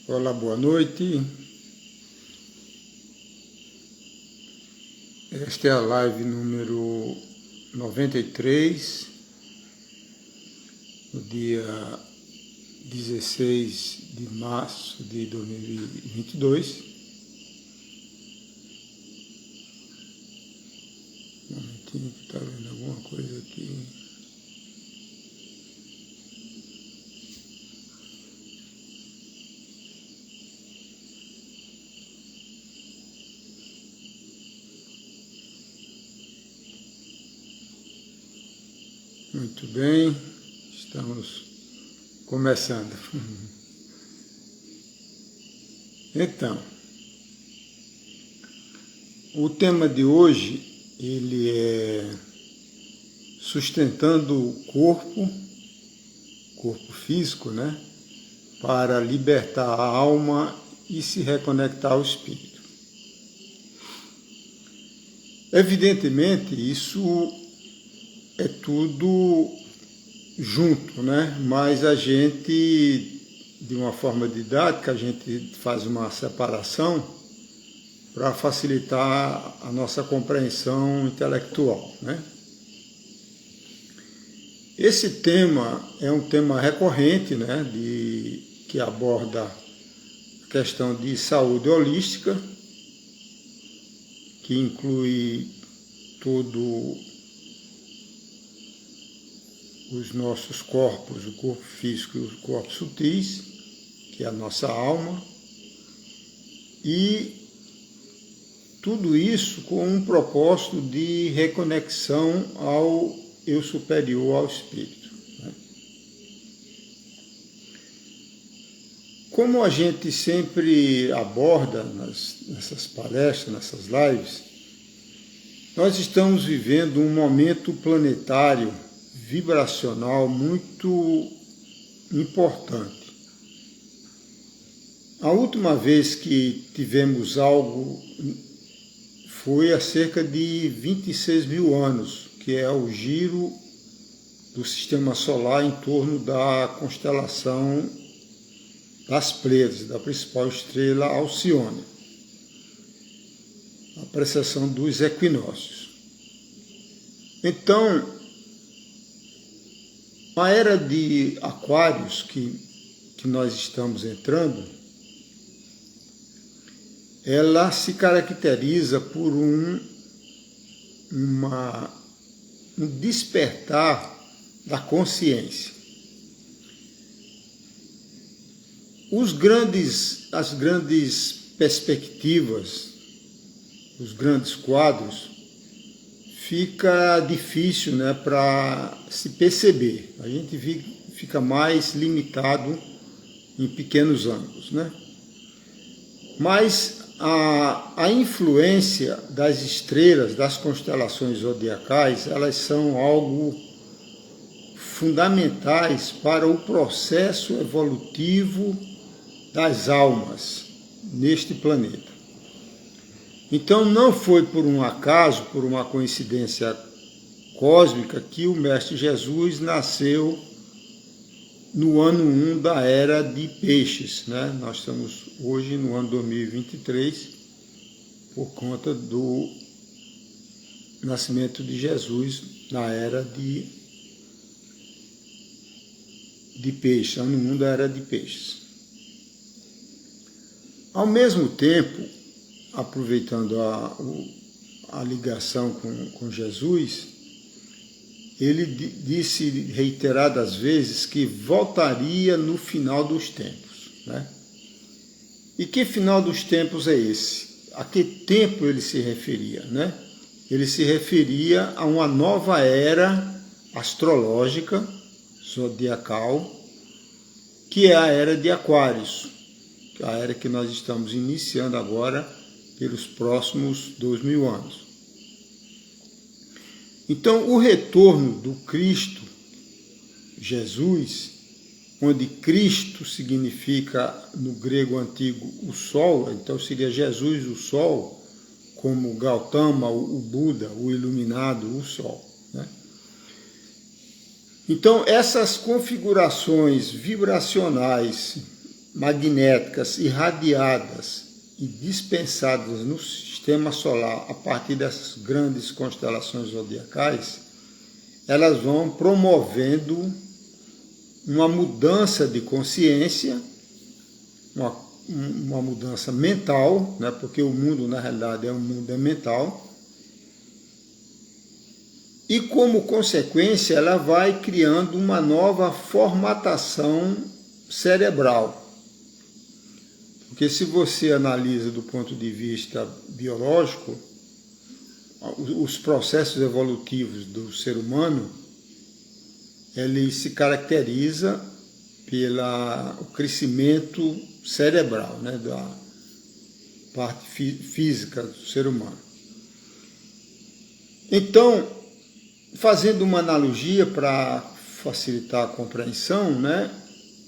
Olá, boa noite. Esta é a live número 93, no dia 16 de março de 2022. Um momentinho que está vendo alguma coisa aqui. Muito bem, estamos começando. Então, o tema de hoje, ele é sustentando o corpo físico, né, para libertar a alma e se reconectar ao espírito. Evidentemente, isso é tudo junto, né? Mas a gente, de uma forma didática, a gente faz uma separação para facilitar a nossa compreensão intelectual, né? Esse tema é um tema recorrente, né? Que aborda a questão de saúde holística, que inclui todo os nossos corpos, o corpo físico e os corpos sutis, que é a nossa alma, e tudo isso com um propósito de reconexão ao eu superior, ao espírito, né? Como a gente sempre aborda nessas palestras, nessas lives, nós estamos vivendo um momento planetário vibracional muito importante. A última vez que tivemos algo foi há cerca de 26 mil anos, que é o giro do sistema solar em torno da constelação das Pleiades, da principal estrela Alcione, a precessão dos equinócios. Então, a era de Aquários que nós estamos entrando, ela se caracteriza por um despertar da consciência. As grandes perspectivas, os grandes quadros, fica difícil, né, para se perceber. A gente fica mais limitado em pequenos ângulos, né? Mas a influência das estrelas, das constelações zodiacais, elas são algo fundamentais para o processo evolutivo das almas neste planeta. Então não foi por um acaso, por uma coincidência cósmica, que o Mestre Jesus nasceu no ano 1 da Era de Peixes, né? Nós estamos hoje no ano 2023 por conta do nascimento de Jesus na Era de Peixes, ano 1 da Era de Peixes. Ao mesmo tempo, aproveitando a ligação com Jesus, ele disse reiteradas vezes que voltaria no final dos tempos, né? E que final dos tempos é esse? A que tempo ele se referia, né? Ele se referia a uma nova era astrológica, zodiacal, que é a Era de Aquários, a era que nós estamos iniciando agora pelos próximos 2000 anos. Então, o retorno do Cristo, Jesus, onde Cristo significa, no grego antigo, o Sol, então seria Jesus o Sol, como Gautama, o Buda, o Iluminado, o Sol, né? Então, essas configurações vibracionais magnéticas irradiadas e dispensadas no sistema solar a partir dessas grandes constelações zodiacais, elas vão promovendo uma mudança de consciência, uma mudança mental, né? Porque o mundo, na realidade, é um mundo mental. E, como consequência, ela vai criando uma nova formatação cerebral. Porque se você analisa do ponto de vista biológico, os processos evolutivos do ser humano, ele se caracteriza pelo crescimento cerebral, né, da parte física do ser humano. Então, fazendo uma analogia para facilitar a compreensão, né,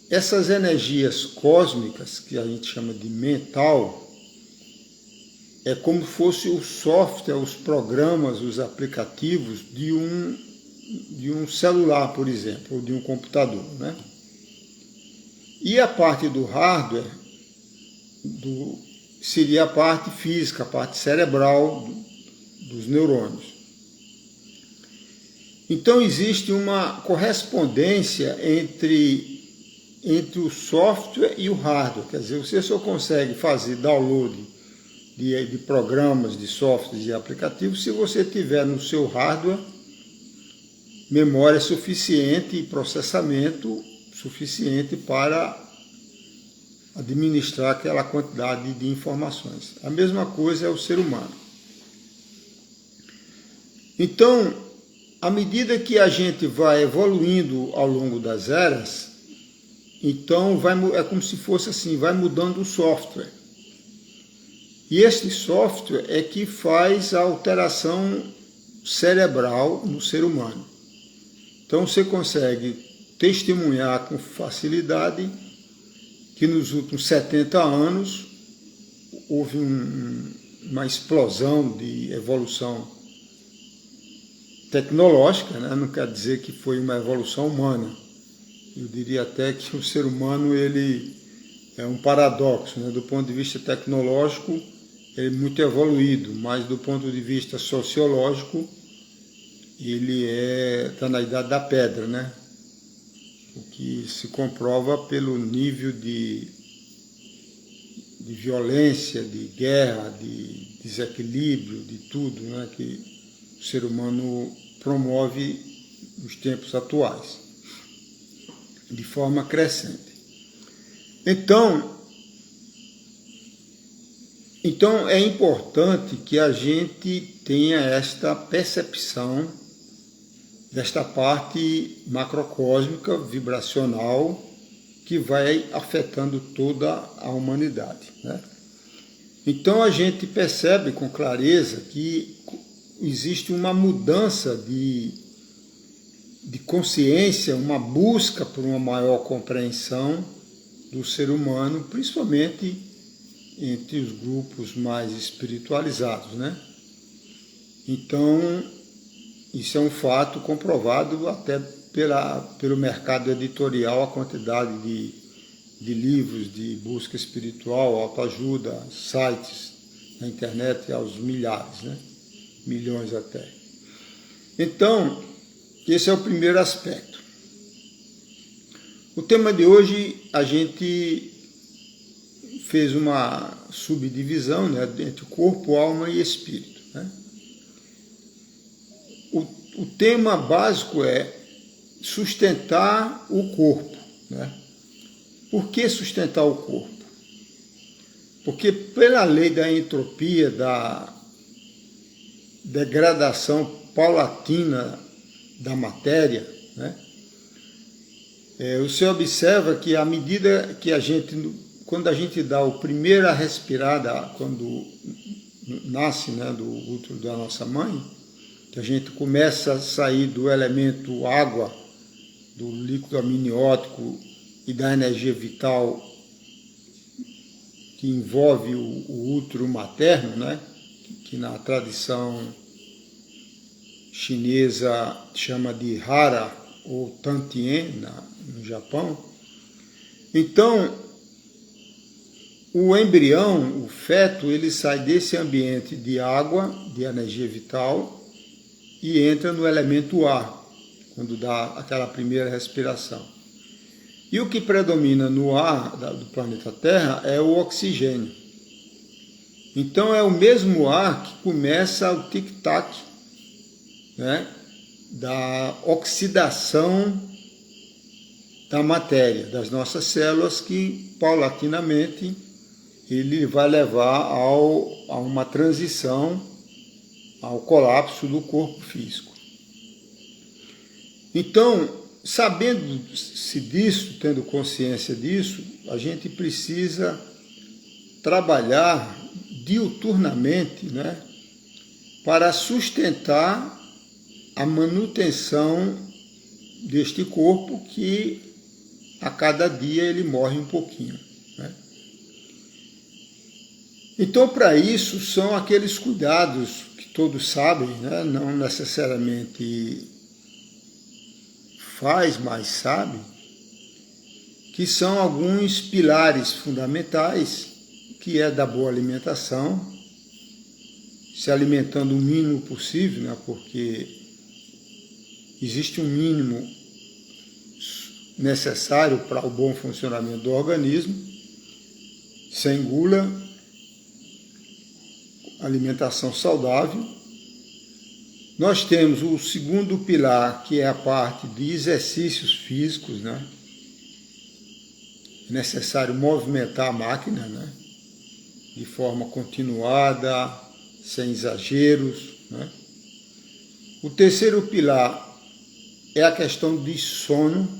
essas energias cósmicas, que a gente chama de mental, é como se fosse o software, os programas, os aplicativos de um celular, por exemplo, ou de um computador, né? E a parte do hardware seria a parte física, a parte cerebral dos neurônios. Então existe uma correspondência entre o software e o hardware. Quer dizer, você só consegue fazer download de programas, de softwares e aplicativos se você tiver no seu hardware memória suficiente e processamento suficiente para administrar aquela quantidade de informações. A mesma coisa é o ser humano. Então, à medida que a gente vai evoluindo ao longo das eras, então é como se fosse assim, vai mudando o software. E este software é que faz a alteração cerebral no ser humano. Então você consegue testemunhar com facilidade que nos últimos 70 anos houve uma explosão de evolução tecnológica, né? Não quer dizer que foi uma evolução humana. Eu diria até que o ser humano ele é um paradoxo, né? Do ponto de vista tecnológico, ele é muito evoluído, mas do ponto de vista sociológico, ele está na idade da pedra, né? O que se comprova pelo nível de violência, de guerra, de desequilíbrio, de tudo, né? Que o ser humano promove nos tempos atuais, de forma crescente. Então é importante que a gente tenha esta percepção desta parte macrocósmica, vibracional, que vai afetando toda a humanidade, né? Então a gente percebe com clareza que existe uma mudança de consciência, uma busca por uma maior compreensão do ser humano, principalmente entre os grupos mais espiritualizados, né? Então, isso é um fato comprovado até pelo mercado editorial, a quantidade de livros de busca espiritual, autoajuda, sites na internet aos milhares, né? Milhões até. Então, esse é o primeiro aspecto. O tema de hoje, a gente fez uma subdivisão, né, entre corpo, alma e espírito, né? O tema básico é sustentar o corpo, né? Por que sustentar o corpo? Porque pela lei da entropia, da degradação paulatina da matéria, né? Você observa que à medida que quando a gente dá a primeira respirada, quando nasce, né, do útero da nossa mãe, que a gente começa a sair do elemento água, do líquido amniótico e da energia vital que envolve o útero materno, né, que na tradição chinesa chama de Hara ou Tantien, no Japão. Então, o embrião, o feto, ele sai desse ambiente de água, de energia vital, e entra no elemento ar, quando dá aquela primeira respiração. E o que predomina no ar do planeta Terra é o oxigênio. Então é o mesmo ar que começa o tic-tac, né, da oxidação da matéria, das nossas células, que paulatinamente ele vai levar a uma transição, ao colapso do corpo físico. Então, sabendo-se disso, tendo consciência disso, a gente precisa trabalhar diuturnamente, né, para sustentar a manutenção deste corpo que a cada dia ele morre um pouquinho, né? Então, para isso, são aqueles cuidados que todos sabem, né? Não necessariamente faz, mas sabe, que são alguns pilares fundamentais, que é da boa alimentação, se alimentando o mínimo possível, né? Porque existe um mínimo necessário para o bom funcionamento do organismo, sem gula, alimentação saudável. Nós temos o segundo pilar, que é a parte de exercícios físicos, né? É necessário movimentar a máquina, né, de forma continuada, sem exageros, né? O terceiro pilar é a questão de sono.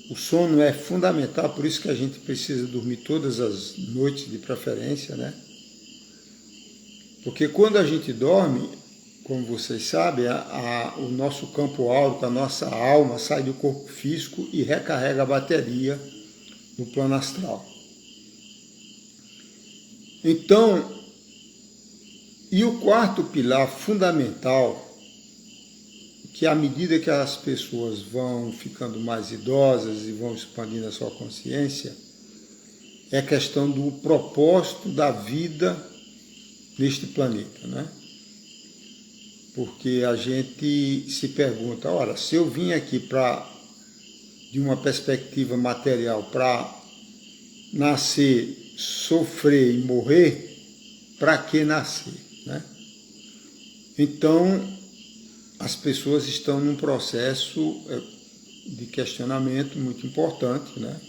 O sono é fundamental, por isso que a gente precisa dormir todas as noites de preferência, né? Porque quando a gente dorme, como vocês sabem, o nosso campo áurico, a nossa alma sai do corpo físico e recarrega a bateria no plano astral. Então, e o quarto pilar fundamental, que à medida que as pessoas vão ficando mais idosas e vão expandindo a sua consciência, é a questão do propósito da vida neste planeta, né? Porque a gente se pergunta, ora, se eu vim aqui de uma perspectiva material para nascer, sofrer e morrer, para que nascer, né? Então, as pessoas estão num processo de questionamento muito importante, né,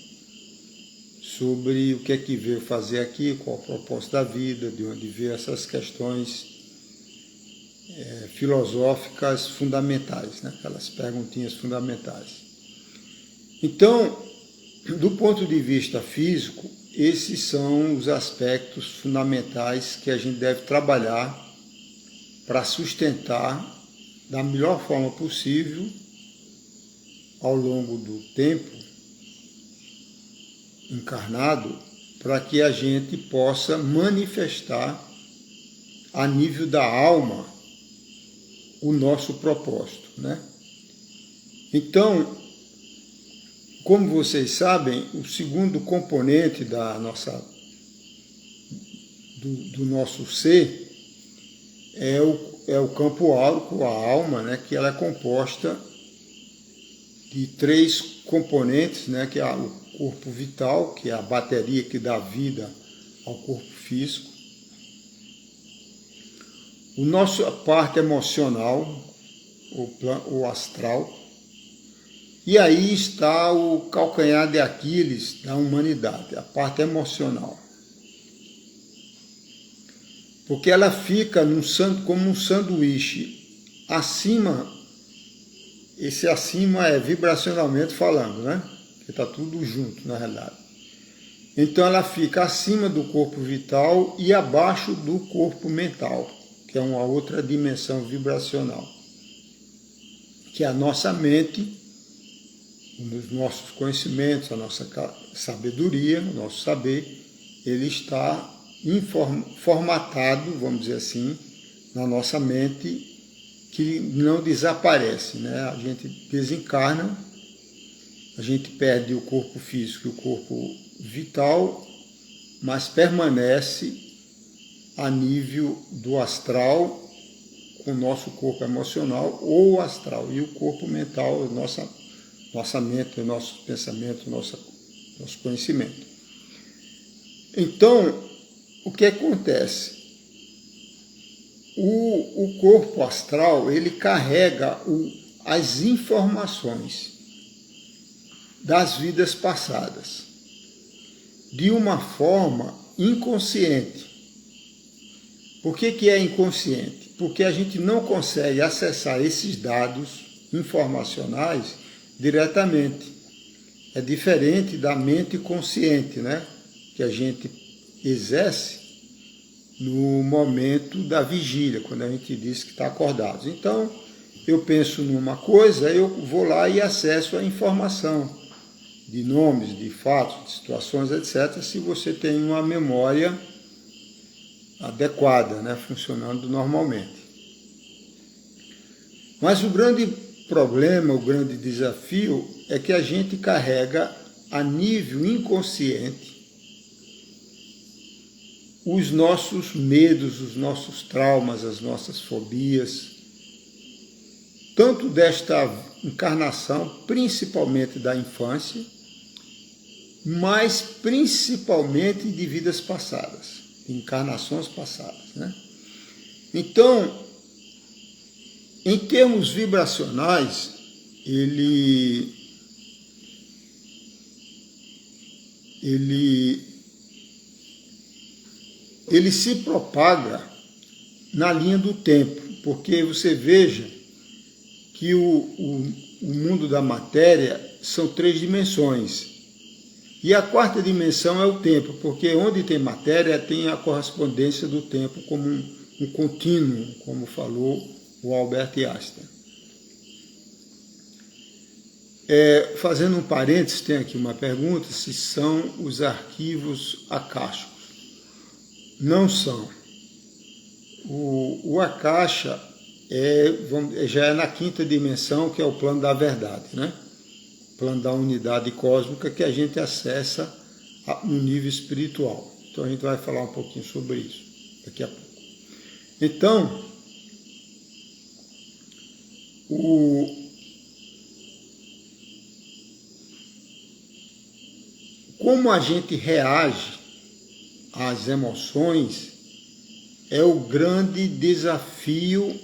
sobre o que é que veio fazer aqui, qual o propósito da vida, de onde veio essas questões filosóficas fundamentais, né, aquelas perguntinhas fundamentais. Então, do ponto de vista físico, esses são os aspectos fundamentais que a gente deve trabalhar para sustentar da melhor forma possível, ao longo do tempo encarnado, para que a gente possa manifestar a nível da alma o nosso propósito, né? Então, como vocês sabem, o segundo componente do nosso ser é o campo áurico, a alma, né, que ela é composta de 3 componentes, né, que é o corpo vital, que é a bateria que dá vida ao corpo físico, a parte emocional, o astral, e aí está o calcanhar de Aquiles da humanidade, a parte emocional. Porque ela fica como um sanduíche acima, esse acima é vibracionalmente falando, né? Porque está tudo junto, na realidade. Então ela fica acima do corpo vital e abaixo do corpo mental, que é uma outra dimensão vibracional, que é a nossa mente, os nossos conhecimentos, a nossa sabedoria, o nosso saber, ele está formatado, vamos dizer assim, na nossa mente, que não desaparece, né? A gente desencarna, a gente perde o corpo físico e o corpo vital, mas permanece a nível do astral, com o nosso corpo emocional, ou o astral e o corpo mental, nossa mente, o nosso pensamento, nosso conhecimento. Então, o que acontece? O corpo astral, ele carrega as informações das vidas passadas de uma forma inconsciente. Por que é inconsciente? Porque a gente não consegue acessar esses dados informacionais diretamente. É diferente da mente consciente, né? Que a gente exerce no momento da vigília, quando a gente diz que está acordado. Então, eu penso numa coisa, eu vou lá e acesso a informação de nomes, de fatos, de situações, etc., se você tem uma memória adequada, né, funcionando normalmente. Mas o grande problema, o grande desafio é que a gente carrega a nível inconsciente os nossos medos, os nossos traumas, as nossas fobias, tanto desta encarnação, principalmente da infância, mas principalmente de vidas passadas, de encarnações passadas, né? Então, em termos vibracionais, ele se propaga na linha do tempo, porque você veja que o mundo da matéria são 3 dimensões. E a 4ª dimensão é o tempo, porque onde tem matéria tem a correspondência do tempo como um contínuo, como falou o Albert Einstein. Fazendo um parênteses, tem aqui uma pergunta, se são os arquivos akáshicos. Não são. O akasha já é na 5ª dimensão, que é o plano da verdade, né? Plano da unidade cósmica que a gente acessa no nível espiritual. Então a gente vai falar um pouquinho sobre isso daqui a pouco. Então, como a gente reage às emoções é o grande desafio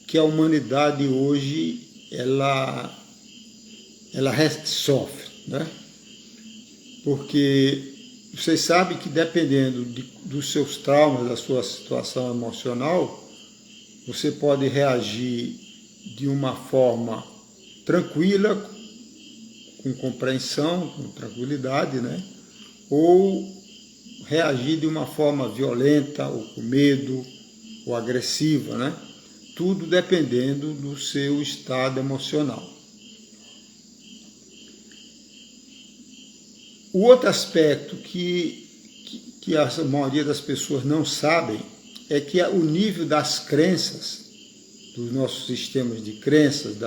que a humanidade hoje ela sofre, né? Porque vocês sabem que dependendo dos seus traumas, da sua situação emocional, você pode reagir de uma forma tranquila, com compreensão, com tranquilidade, né? Ou reagir de uma forma violenta, ou com medo, ou agressiva, né? Tudo dependendo do seu estado emocional. O outro aspecto que a maioria das pessoas não sabem é que o nível das crenças, dos nossos sistemas de crenças,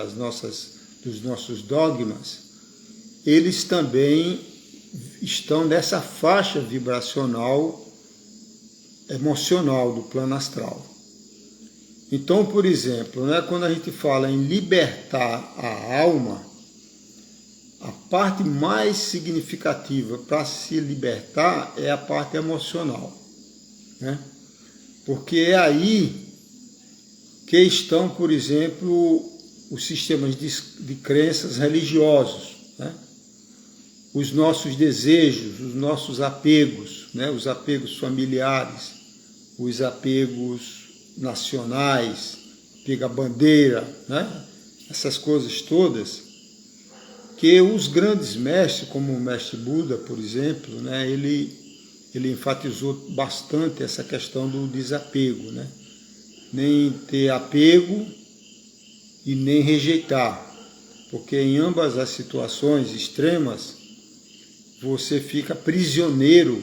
dos nossos dogmas, eles também estão nessa faixa vibracional emocional do plano astral. Então, por exemplo, né, quando a gente fala em libertar a alma, a parte mais significativa para se libertar é a parte emocional, né? Porque é aí que estão, por exemplo, os sistemas de crenças religiosos, né? Os nossos desejos, os nossos apegos, né? Os apegos familiares, os apegos nacionais, apego à bandeira, né? Essas coisas todas, que os grandes mestres, como o mestre Buda, por exemplo, né, ele enfatizou bastante essa questão do desapego, né? Nem ter apego e nem rejeitar, porque em ambas as situações extremas você fica prisioneiro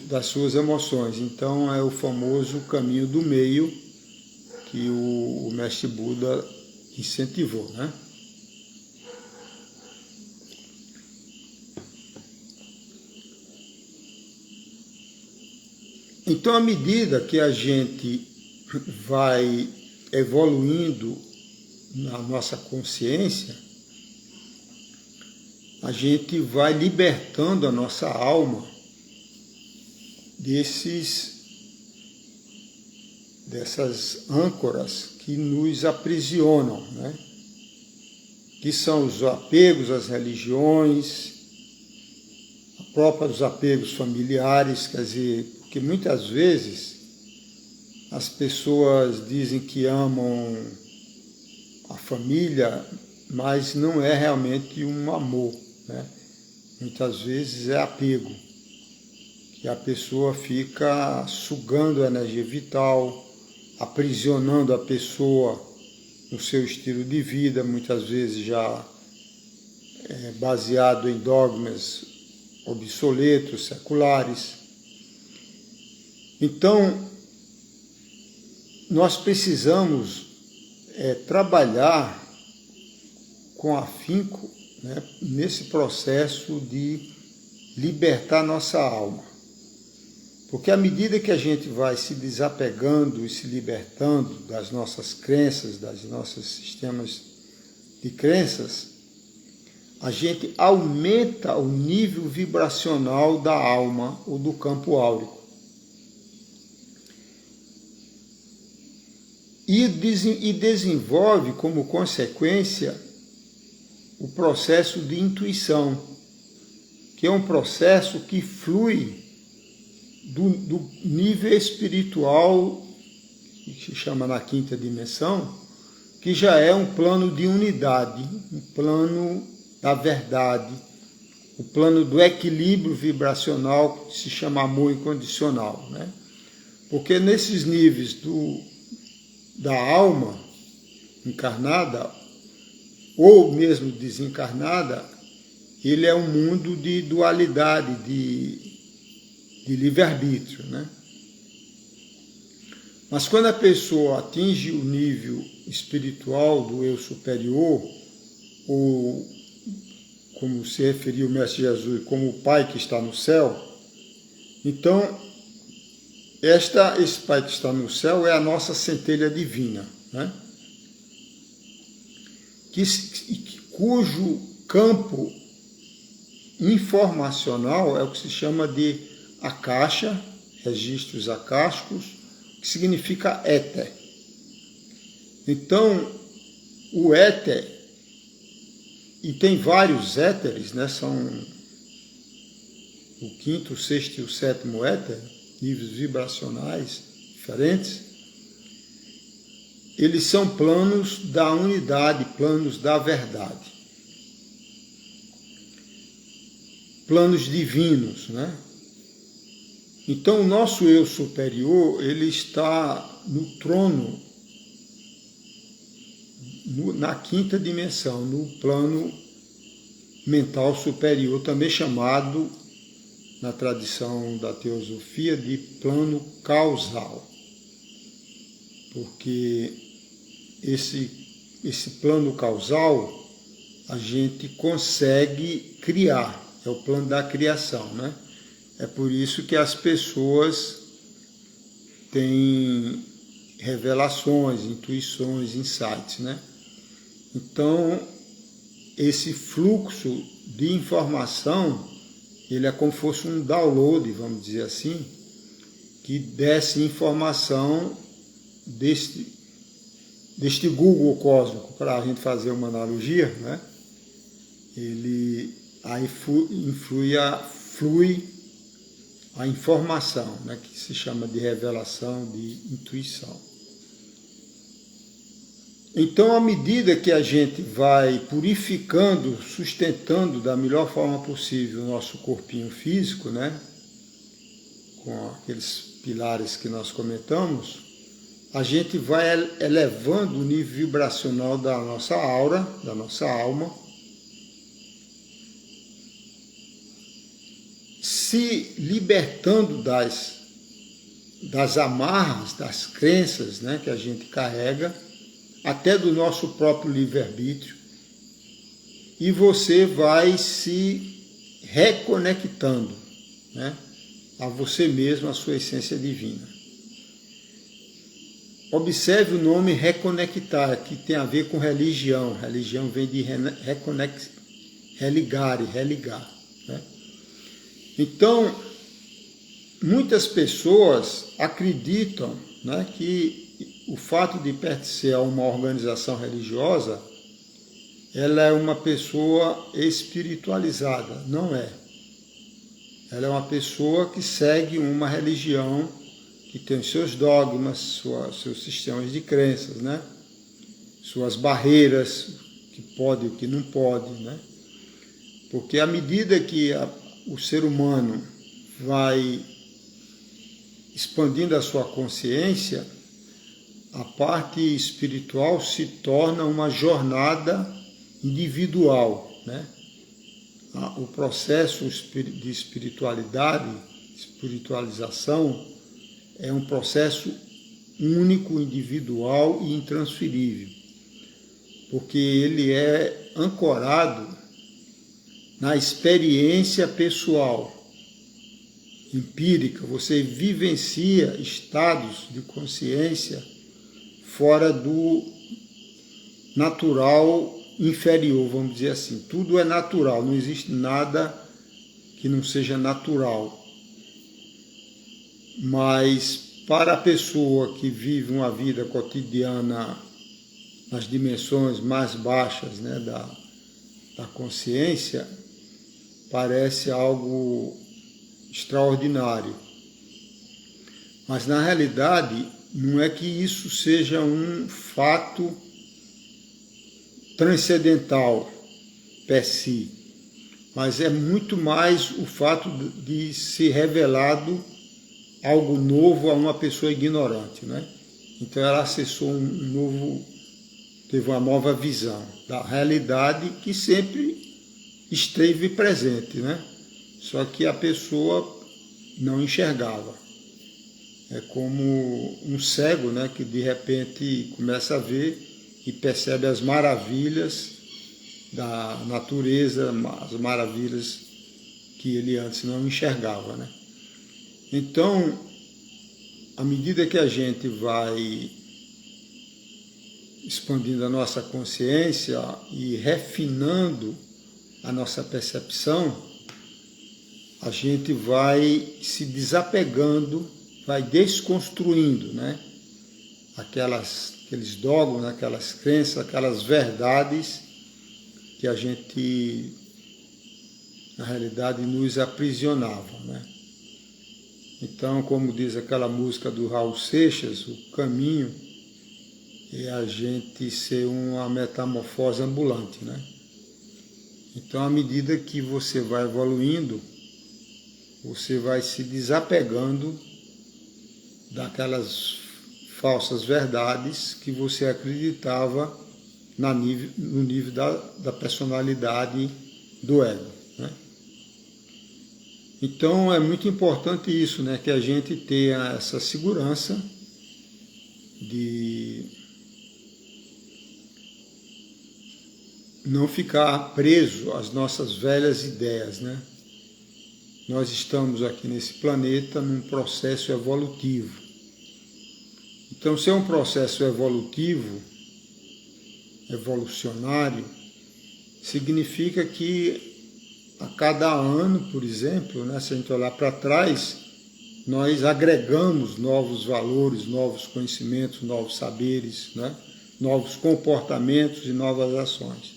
das suas emoções. Então é o famoso caminho do meio que o mestre Buda incentivou, né? Então, à medida que a gente vai evoluindo na nossa consciência, a gente vai libertando a nossa alma dessas âncoras que nos aprisionam, né? Que são os apegos às religiões, próprios apegos familiares, quer dizer, porque muitas vezes as pessoas dizem que amam a família, mas não é realmente um amor, né? Muitas vezes é apego, que a pessoa fica sugando a energia vital, aprisionando a pessoa no seu estilo de vida, muitas vezes já baseado em dogmas obsoletos, seculares. Então, nós precisamos trabalhar com afinco, né, nesse processo de libertar nossa alma. Porque à medida que a gente vai se desapegando e se libertando das nossas crenças, dos nossos sistemas de crenças, a gente aumenta o nível vibracional da alma ou do campo áurico. E desenvolve como consequência o processo de intuição, que é um processo que flui do nível espiritual, que se chama na quinta dimensão, que já é um plano de unidade, um plano da verdade, o plano do equilíbrio vibracional, que se chama amor incondicional, né? Porque nesses níveis da alma encarnada, ou mesmo desencarnada, ele é um mundo de dualidade, de livre-arbítrio, né? Mas quando a pessoa atinge o nível espiritual do eu superior, ou como se referiu o Mestre Jesus, como o Pai que está no céu, então esse Pai que está no céu é a nossa centelha divina, né? Cujo campo informacional é o que se chama de akasha, registros akáshicos, que significa éter. Então, o éter, e tem vários éteres, né? São o quinto, o sexto e o sétimo éter, níveis vibracionais diferentes. Eles são planos da unidade, planos da verdade. Planos divinos, né? Então, o nosso eu superior, ele está no trono, na quinta dimensão, no plano mental superior, também chamado, na tradição da teosofia, de plano causal. Porque esse plano causal a gente consegue criar, é o plano da criação, né? É por isso que as pessoas têm revelações, intuições, insights, né? Então, esse fluxo de informação, ele é como se fosse um download, vamos dizer assim, que desce informação deste Google cósmico, para a gente fazer uma analogia, né? Ele aí flui a informação, né, que se chama de revelação, de intuição. Então, à medida que a gente vai purificando, sustentando da melhor forma possível o nosso corpinho físico, né, com aqueles pilares que nós comentamos, a gente vai elevando o nível vibracional da nossa aura, da nossa alma, se libertando das amarras, das crenças, né, que a gente carrega, até do nosso próprio livre-arbítrio, e você vai se reconectando, né? a você mesmo, a sua essência divina. Observe o nome reconectar, que tem a ver com religião. Religião vem de religare, religar. Né? Então, muitas pessoas acreditam, né, que o fato de pertencer a uma organização religiosa, ela é uma pessoa espiritualizada. Não é. Ela é uma pessoa que segue uma religião que tem os seus dogmas, seus sistemas de crenças, né? Suas barreiras, o que pode e o que não pode. Né? Porque à medida que o ser humano vai expandindo a sua consciência, a parte espiritual se torna uma jornada individual. Né? O processo de espiritualização, é um processo único, individual e intransferível, porque ele é ancorado na experiência pessoal, empírica. Você vivencia estados de consciência fora do natural inferior, vamos dizer assim. Tudo é natural, não existe nada que não seja natural. Mas para a pessoa que vive uma vida cotidiana nas dimensões mais baixas, né, da consciência, parece algo extraordinário. Mas na realidade não é que isso seja um fato transcendental per si, mas é muito mais o fato de ser revelado algo novo a uma pessoa ignorante, né? Então ela acessou teve uma nova visão da realidade que sempre esteve presente, né? Só que a pessoa não enxergava. É como um cego, né, que de repente começa a ver e percebe as maravilhas da natureza, as maravilhas que ele antes não enxergava, né? Então, à medida que a gente vai expandindo a nossa consciência e refinando a nossa percepção, a gente vai se desapegando, vai desconstruindo, né? Aqueles dogmas, aquelas crenças, aquelas verdades que a gente, na realidade, nos aprisionava, né? Então, como diz aquela música do Raul Seixas, o caminho é a gente ser uma metamorfose ambulante, né? Então, à medida que você vai evoluindo, você vai se desapegando daquelas falsas verdades que você acreditava no nível da personalidade do ego, né? Então é muito importante isso, né, que a gente tenha essa segurança de não ficar preso às nossas velhas ideias, né? Nós estamos aqui nesse planeta num processo evolutivo. Então, se é um processo evolucionário, significa que a cada ano, por exemplo, né, se a gente olhar para trás, nós agregamos novos valores, novos conhecimentos, novos saberes, né, novos comportamentos e novas ações.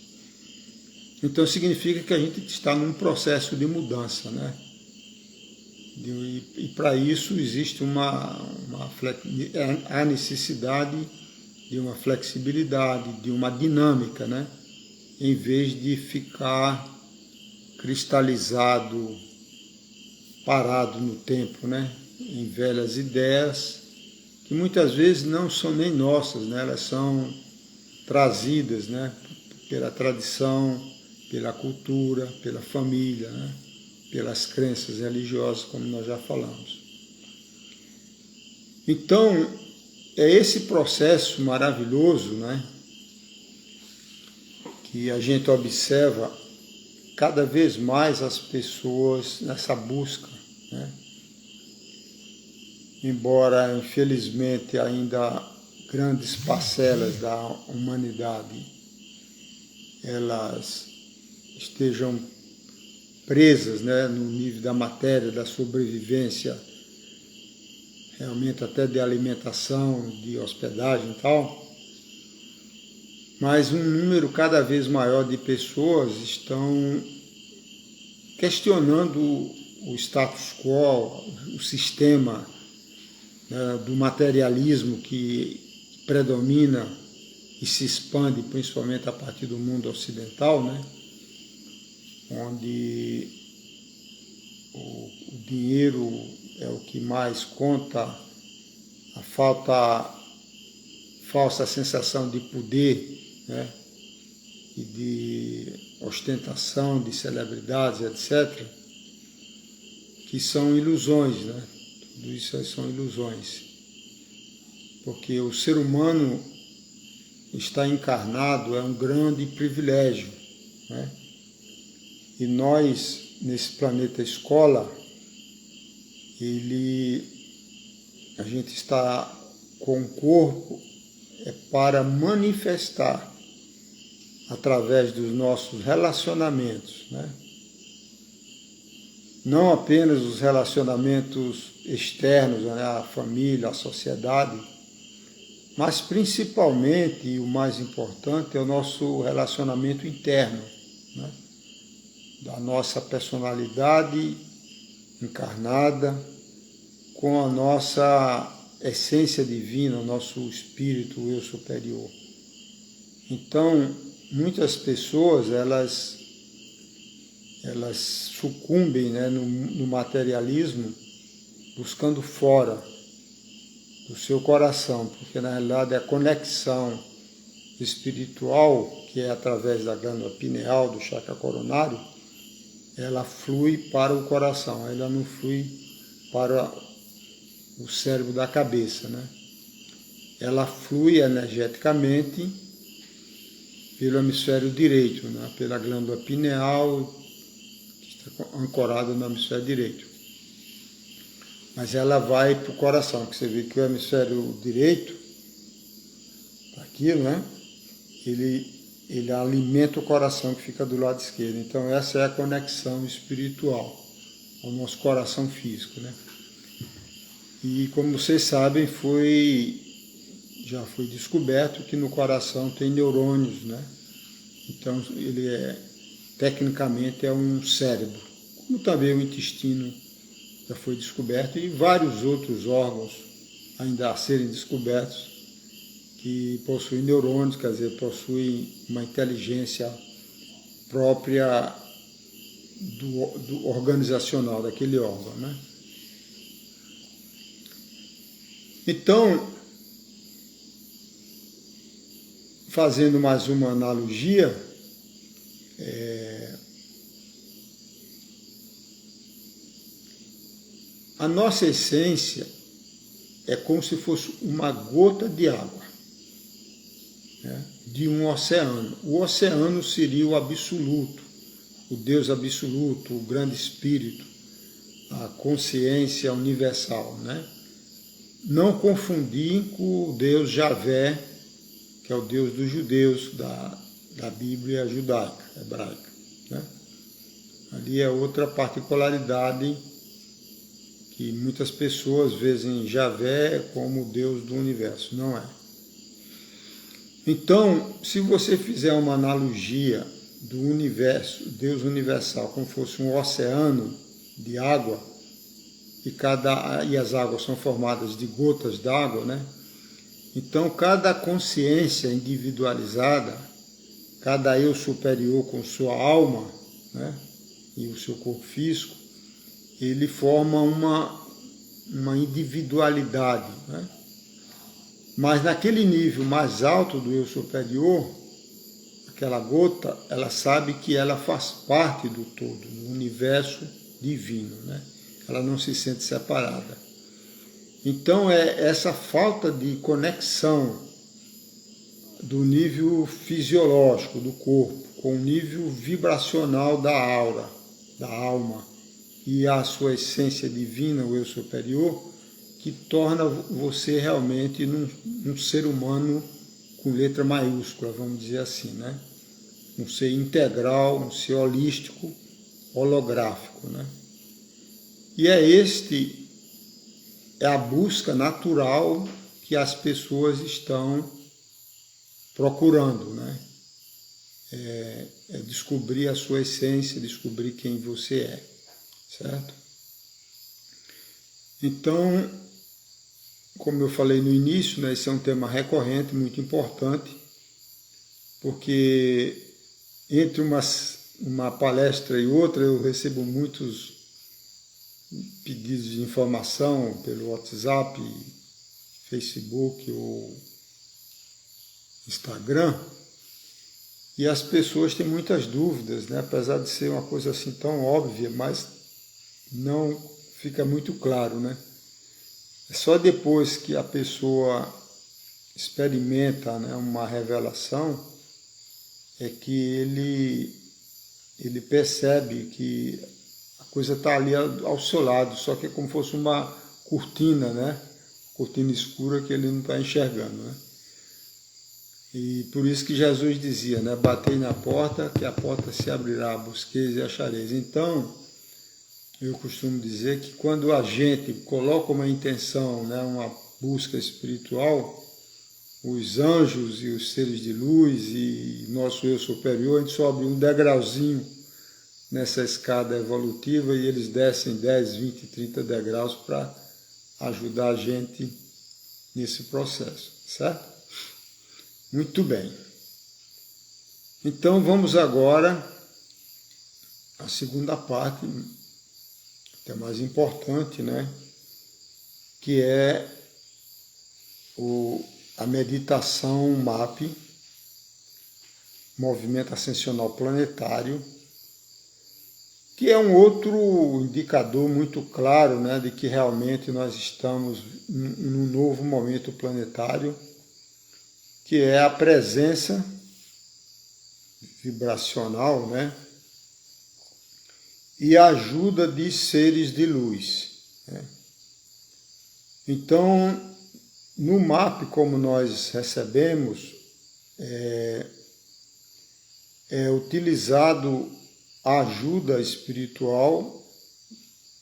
Então significa que a gente está num processo de mudança, né? E para isso existe a necessidade de uma flexibilidade, de uma dinâmica, né? Em vez de ficar cristalizado, parado no tempo, né? Em velhas ideias que muitas vezes não são nem nossas, né? Elas são trazidas, né? Pela tradição, pela cultura, pela família, né? Pelas crenças religiosas, como nós já falamos. Então, é esse processo maravilhoso, né? Que a gente observa cada vez mais as pessoas nessa busca, né? embora infelizmente ainda grandes parcelas da humanidade elas estejam presas, né, no nível da matéria, da sobrevivência, realmente até de alimentação, de hospedagem e tal, mas um número cada vez maior de pessoas estão questionando o status quo, o sistema, né, do materialismo que predomina e se expande principalmente a partir do mundo ocidental, né, onde o dinheiro é o que mais conta, a falsa sensação de poder, né, e de ostentação, de celebridades, etc., que são ilusões, né? Tudo isso são ilusões. Porque o ser humano está encarnado é um grande privilégio, né? E nós, nesse planeta escola, a gente está com o corpo para manifestar através dos nossos relacionamentos, né? Não apenas os relacionamentos externos, né, a família, a sociedade, mas principalmente, e o mais importante, é o nosso relacionamento interno, né, da nossa personalidade encarnada com a nossa essência divina, o nosso espírito, o eu superior. Então, muitas pessoas, elas sucumbem, né, no materialismo, buscando fora do seu coração, porque na realidade a conexão espiritual, que é através da glândula pineal, do chakra coronário, ela flui para o coração, ela não flui para o cérebro da cabeça, né? Ela flui energeticamente pelo hemisfério direito, né? Pela glândula pineal, ancorada no hemisfério direito. Mas ela vai para o coração, que você vê que o hemisfério direito, aqui, né? Ele alimenta o coração que fica do lado esquerdo. Então essa é a conexão espiritual ao nosso coração físico, né? E como vocês sabem, já foi descoberto que no coração tem neurônios, né? Então ele tecnicamente é um cérebro, como também o intestino já foi descoberto e vários outros órgãos ainda a serem descobertos que possuem neurônios, quer dizer, possuem uma inteligência própria do organizacional daquele órgão, né? Então, fazendo mais uma analogia, a nossa essência é como se fosse uma gota de água, né, de um oceano. O oceano seria o absoluto, o Deus absoluto, o grande espírito, a consciência universal, né? Não confundir com o Deus Javé, que é o Deus dos judeus, da Bíblia judaica, hebraica, né? Ali é outra particularidade que muitas pessoas veem Javé como o Deus do universo, não é. Então, se você fizer uma analogia do universo, Deus universal, como fosse um oceano de água, e as águas são formadas de gotas d'água, né? Então, cada consciência individualizada, cada eu superior com sua alma, né, e o seu corpo físico, ele forma uma individualidade, né? Mas naquele nível mais alto do eu superior, aquela gota, ela sabe que ela faz parte do todo, do universo divino, né? Ela não se sente separada. Então é essa falta de conexão do nível fisiológico do corpo com o nível vibracional da aura, da alma, e a sua essência divina, o eu superior, que torna você realmente um ser humano com letra maiúscula, vamos dizer assim, né? Um ser integral, um ser holístico, holográfico, né? E é a busca natural que as pessoas estão procurando, né? É descobrir a sua essência, descobrir quem você é, certo? Então, como eu falei no início, né, esse é um tema recorrente, muito importante, porque entre uma palestra e outra eu recebo muitos pedidos de informação pelo WhatsApp, Facebook ou Instagram, e as pessoas têm muitas dúvidas, né? Apesar de ser uma coisa assim tão óbvia, mas não fica muito claro, né? É só depois que a pessoa experimenta, né, uma revelação é que ele percebe que a coisa está ali ao seu lado, só que é como se fosse uma cortina, né? Cortina escura que ele não está enxergando, né? E por isso que Jesus dizia, né? Batei na porta, que a porta se abrirá, busqueis e achareis. Então, eu costumo dizer que quando a gente coloca uma intenção, né, uma busca espiritual, os anjos e os seres de luz e nosso eu superior, a gente sobe um degrauzinho nessa escada evolutiva e eles descem 10, 20, 30 degraus para ajudar a gente nesse processo, certo? Muito bem. Então vamos agora à segunda parte, que é mais importante, né? Que é a meditação MAP, Movimento Ascensional Planetário, que é um outro indicador muito claro, né, de que realmente nós estamos num novo momento planetário, que é a presença vibracional, né, e a ajuda de seres de luz, né? Então, no MAP, como nós recebemos, é utilizado a ajuda espiritual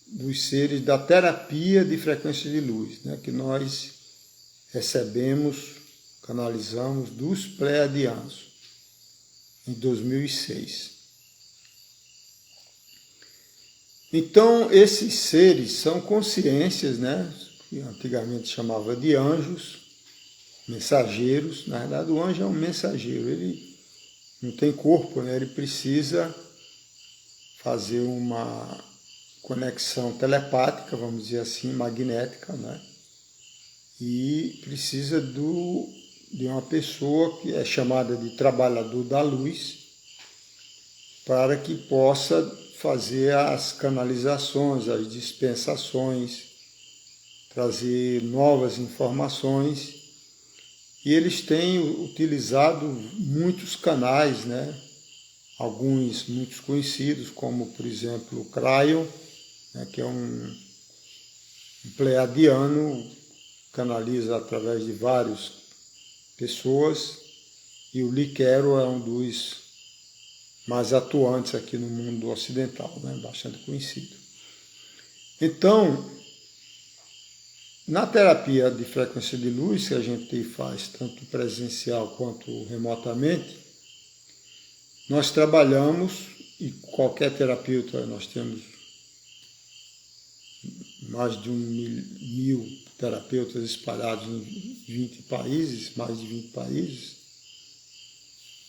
dos seres da terapia de frequência de luz, né, que nós recebemos, canalizamos dos pleiadianos em 2006. Então, esses seres são consciências, né, que antigamente chamava de anjos, mensageiros. Na verdade, o anjo é um mensageiro, ele não tem corpo, né, ele precisa fazer uma conexão telepática, vamos dizer assim, magnética, né? E precisa de uma pessoa que é chamada de trabalhador da luz para que possa fazer as canalizações, as dispensações, trazer novas informações. E eles têm utilizado muitos canais, né? Alguns muito conhecidos, como, por exemplo, o Cryon, né, que é um pleiadiano, canaliza através de várias pessoas, e o Liquero é um dos mais atuantes aqui no mundo ocidental, né, bastante conhecido. Então, na terapia de frequência de luz, que a gente faz tanto presencial quanto remotamente, nós trabalhamos, e qualquer terapeuta, nós temos mais de 1.000 terapeutas espalhados em 20 países, mais de 20 países,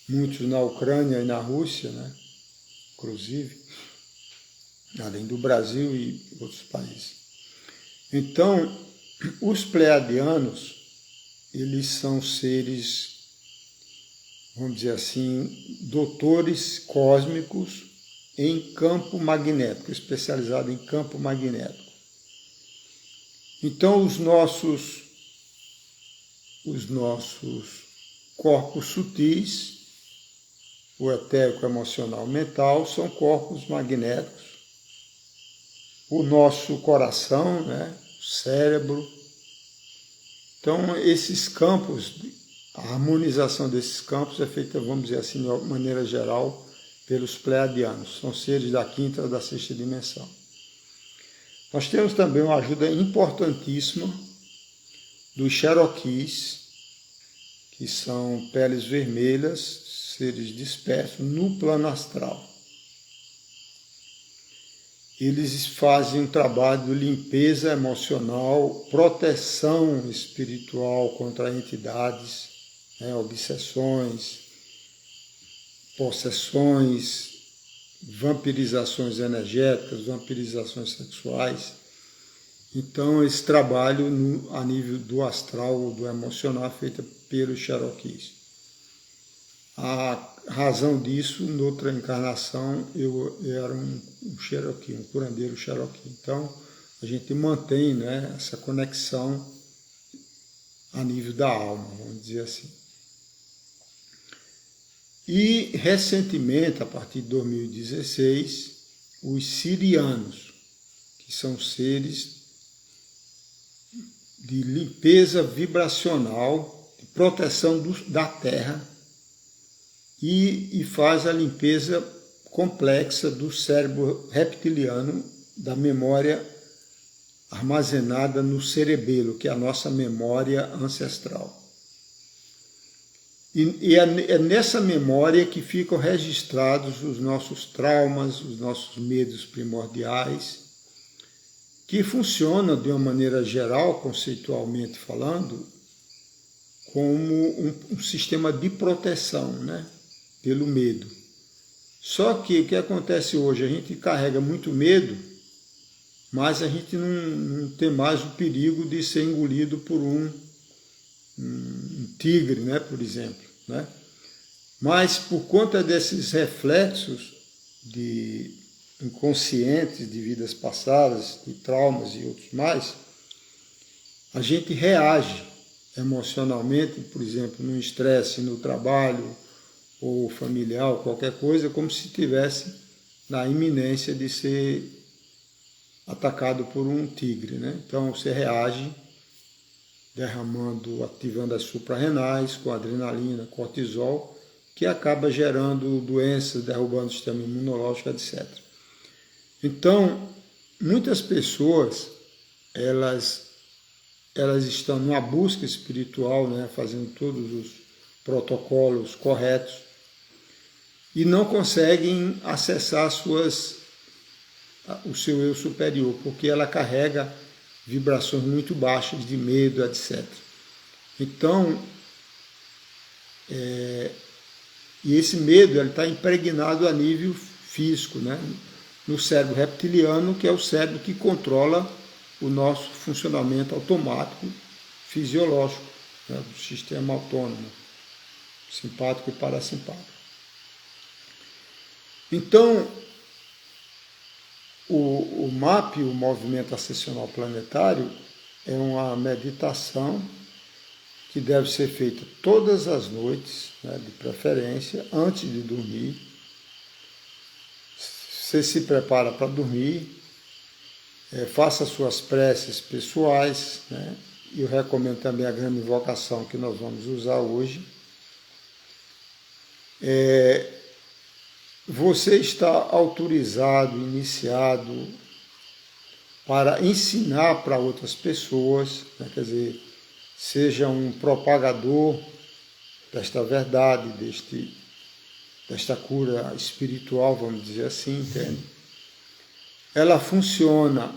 muitos na Ucrânia e na Rússia, né, inclusive, além do Brasil e outros países. Então, os pleiadianos, eles são seres, vamos dizer assim, doutores cósmicos em campo magnético, especializado em campo magnético. Então, os nossos corpos sutis, o etérico, emocional, mental, são corpos magnéticos. O nosso coração, né, o cérebro, Então, esses campos, a harmonização desses campos é feita, vamos dizer assim, de maneira geral, pelos pleiadianos. São seres da quinta ou da sexta dimensão. Nós temos também uma ajuda importantíssima dos Cherokees, que são peles vermelhas, seres dispersos no plano astral. Eles fazem um trabalho de limpeza emocional, proteção espiritual contra entidades, obsessões, possessões, vampirizações energéticas, vampirizações sexuais. Então, esse trabalho a nível do astral, do emocional, é feito pelos Cherokees. A razão disso, noutra encarnação, eu era um Cherokee, um curandeiro Cherokee. Então, a gente mantém, essa conexão a nível da alma, vamos dizer assim. E, recentemente, a partir de 2016, os sirianos, que são seres de limpeza vibracional, de proteção da Terra, e faz a limpeza complexa do cérebro reptiliano, da memória armazenada no cerebelo, que é a nossa memória ancestral. E é nessa memória que ficam registrados os nossos traumas, os nossos medos primordiais, que funcionam de uma maneira geral, conceitualmente falando, como um sistema de proteção, pelo medo. Só que o que acontece hoje? A gente carrega muito medo, mas a gente não tem mais o perigo de ser engolido por um tigre, por exemplo. Mas por conta desses reflexos inconscientes de vidas passadas, de traumas e outros mais, a gente reage emocionalmente, por exemplo, no estresse no trabalho, ou familiar, ou qualquer coisa, como se estivesse na iminência de ser atacado por um tigre. Então você reage ativando as suprarrenais com adrenalina, cortisol, que acaba gerando doenças, derrubando o sistema imunológico, etc. Então, muitas pessoas, elas estão numa busca espiritual, fazendo todos os protocolos corretos, e não conseguem acessar o seu eu superior, porque ela carrega vibrações muito baixas de medo, etc. Então, e esse medo está impregnado a nível físico, no cérebro reptiliano, que é o cérebro que controla o nosso funcionamento automático fisiológico, do sistema autônomo, simpático e parasimpático. Então, o MAP, o Movimento Ascensional Planetário, é uma meditação que deve ser feita todas as noites, de preferência, antes de dormir. Você se prepara para dormir, faça suas preces pessoais, e eu recomendo também a grande invocação que nós vamos usar hoje. Você está autorizado, iniciado para ensinar para outras pessoas, quer dizer, seja um propagador desta verdade, desta cura espiritual, vamos dizer assim, entende? Ela funciona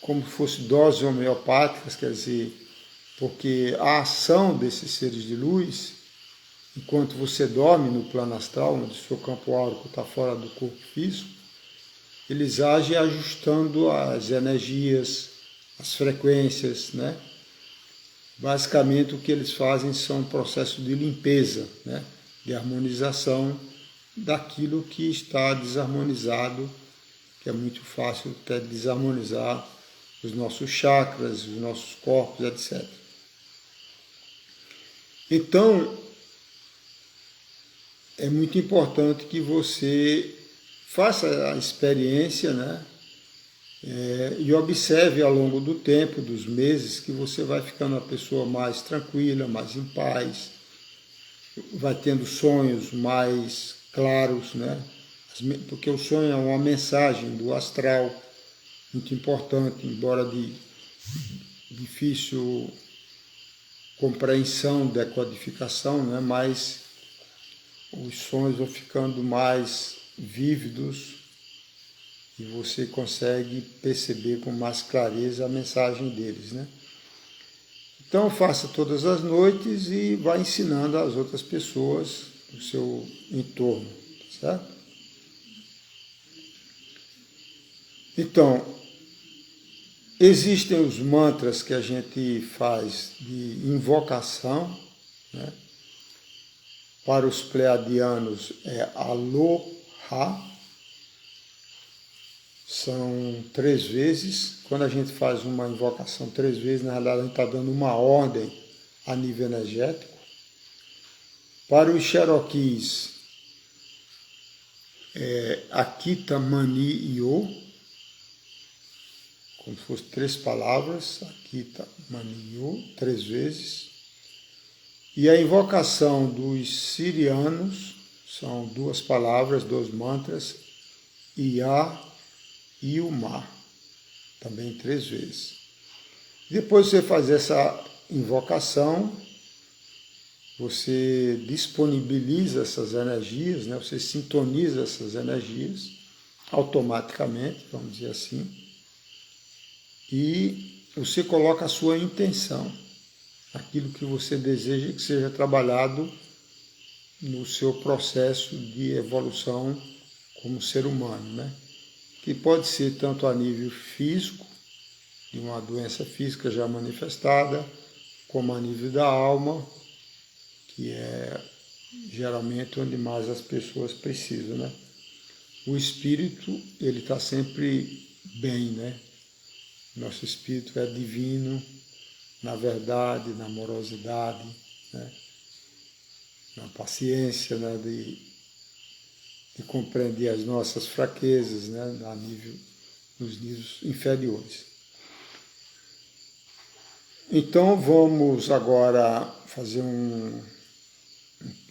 como se fosse doses homeopáticas, quer dizer, porque a ação desses seres de luz, enquanto você dorme no plano astral, onde o seu campo áurico está fora do corpo físico, eles agem ajustando as energias, as frequências, Basicamente o que eles fazem são um processo de limpeza, de harmonização daquilo que está desarmonizado, que é muito fácil até desarmonizar os nossos chakras, os nossos corpos, etc. Então, é muito importante que você faça a experiência, E observe ao longo do tempo, dos meses, que você vai ficando uma pessoa mais tranquila, mais em paz, vai tendo sonhos mais claros, né? Porque o sonho é uma mensagem do astral muito importante, embora de difícil compreensão, decodificação, né? Mas os sonhos vão ficando mais vívidos e você consegue perceber com mais clareza a mensagem deles, né? Então faça todas as noites e vá ensinando às outras pessoas do seu entorno, certo? Então, existem os mantras que a gente faz de invocação, né? Para os pleiadianos é Aloha, são 3 vezes. Quando a gente faz uma invocação 3 vezes, na realidade a gente está dando uma ordem a nível energético. Para os Cherokees, é Akita Mani Yo, como se fosse 3 palavras, Akita Mani Yo, 3 vezes. E a invocação dos sirianos são 2 palavras, 2 mantras, Ia e Uma, também 3 vezes. Depois você faz essa invocação, você disponibiliza essas energias, né? Você sintoniza essas energias automaticamente, vamos dizer assim, e você coloca a sua intenção, aquilo que você deseja que seja trabalhado no seu processo de evolução como ser humano, né? Que pode ser tanto a nível físico, de uma doença física já manifestada, como a nível da alma, que é geralmente onde mais as pessoas precisam, né? O espírito, ele está sempre bem, né? Nosso espírito é divino, na verdade, na amorosidade, né? Na paciência, né? De compreender as nossas fraquezas, né? Nos níveis inferiores. Então vamos agora fazer um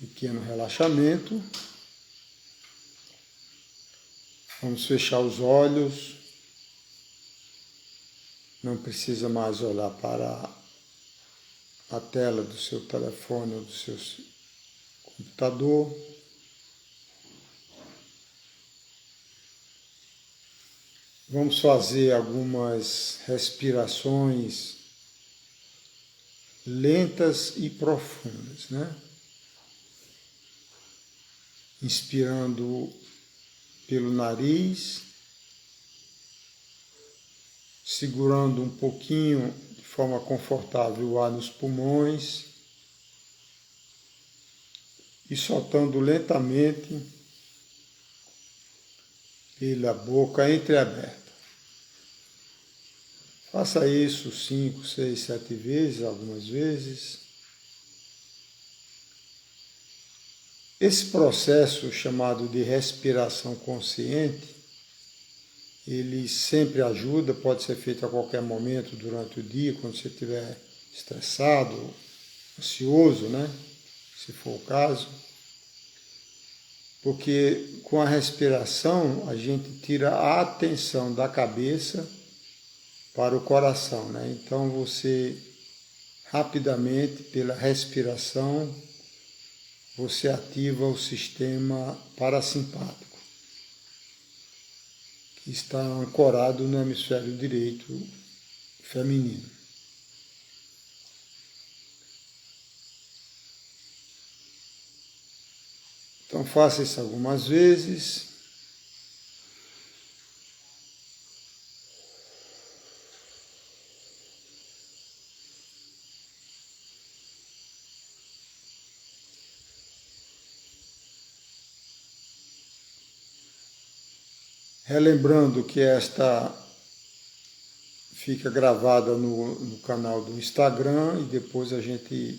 pequeno relaxamento. Vamos fechar os olhos. Não precisa mais olhar para a tela do seu telefone ou do seu computador. Vamos fazer algumas respirações lentas e profundas, né? Inspirando pelo nariz, segurando um pouquinho de forma confortável o ar nos pulmões e soltando lentamente pela boca entreaberta. Faça isso 5, 6, 7 vezes, algumas vezes. Esse processo chamado de respiração consciente, ele sempre ajuda, pode ser feito a qualquer momento durante o dia, quando você estiver estressado, ansioso, né? Se for o caso. Porque com a respiração a gente tira a atenção da cabeça para o coração, né? Então você rapidamente, pela respiração, você ativa o sistema parasimpático, que está ancorado no hemisfério direito feminino. Então faça isso algumas vezes. Relembrando que esta fica gravada no canal do Instagram e depois a gente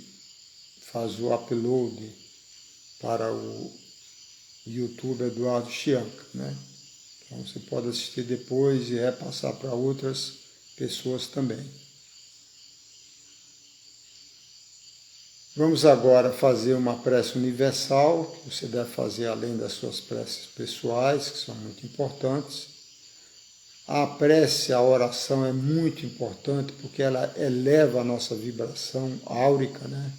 faz o upload para o YouTube Eduardo Chianca, né? Então você pode assistir depois e repassar para outras pessoas também. Vamos agora fazer uma prece universal, que você deve fazer além das suas preces pessoais, que são muito importantes. A prece, a oração é muito importante porque ela eleva a nossa vibração áurica, né?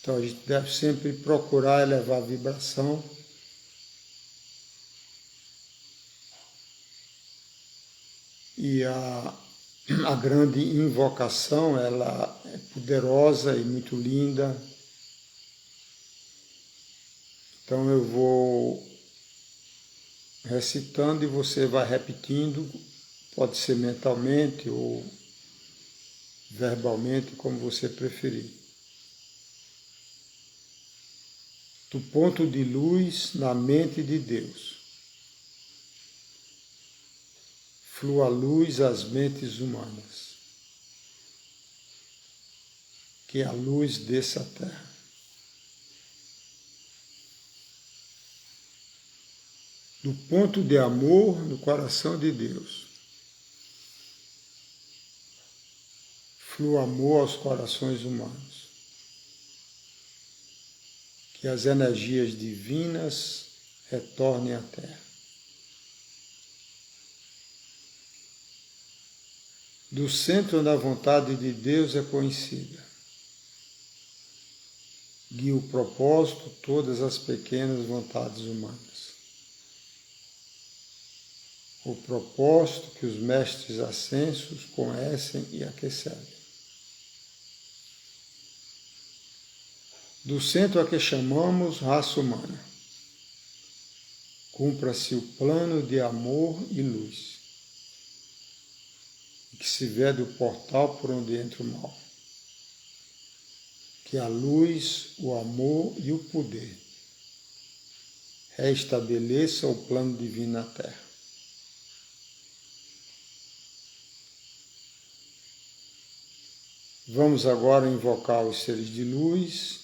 Então a gente deve sempre procurar elevar a vibração. E a grande invocação, ela é poderosa e muito linda. Então eu vou recitando e você vai repetindo, pode ser mentalmente ou verbalmente, como você preferir. Do ponto de luz na mente de Deus, flua luz às mentes humanas, que a luz desça à terra. Do ponto de amor no coração de Deus, flua amor aos corações humanos, que as energias divinas retornem à terra. Do centro onde a vontade de Deus é conhecida, guia o propósito todas as pequenas vontades humanas. O propósito que os mestres ascensos conhecem e aquecem. Do centro a que chamamos raça humana, cumpra-se o plano de amor e luz, e que se vê do portal por onde entra o mal. Que a luz, o amor e o poder restabeleçam o plano divino na Terra. Vamos agora invocar os seres de luz,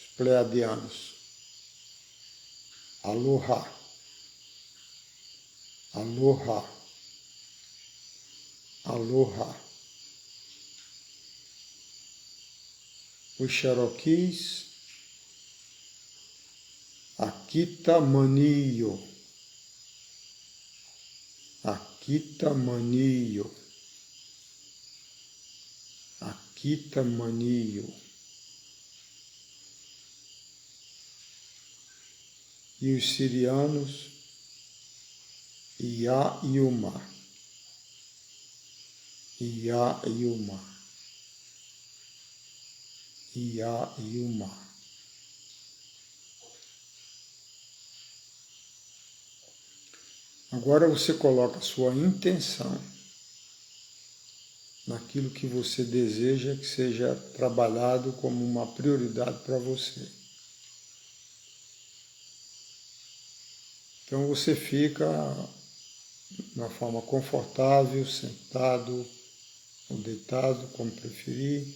os pleiadianos. Aloha, aloha, aloha. Os Cherokees, Akita Maniyo, Akita Maniyo, Akita Maniyo. E os sirianos, Ia Yuma, Ia Yuma, Ia Yuma. Agora você coloca a sua intenção naquilo que você deseja que seja trabalhado como uma prioridade para você. Então você fica de uma forma confortável, sentado ou deitado, como preferir,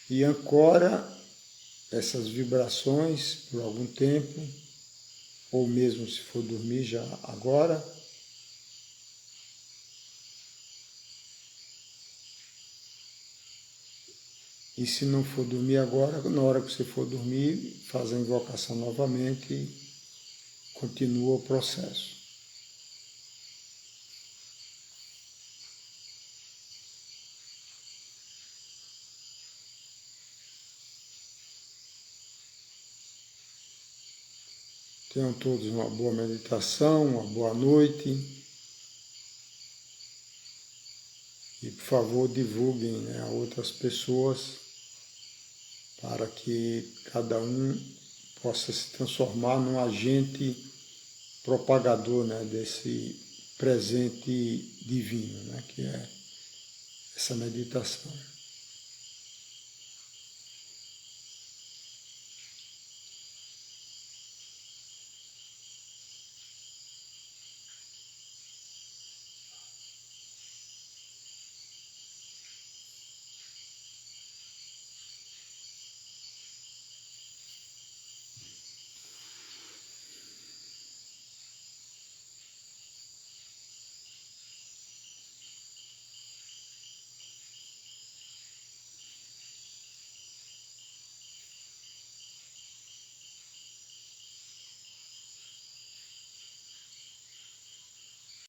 e ancora essas vibrações por algum tempo, ou mesmo se for dormir já agora. E se não for dormir agora, na hora que você for dormir, faz a invocação novamente e continua o processo. Tenham todos uma boa meditação, uma boa noite. E, por favor, divulguem, né, a outras pessoas para que cada um possa se transformar num agente propagador, né, desse presente divino, né, que é essa meditação.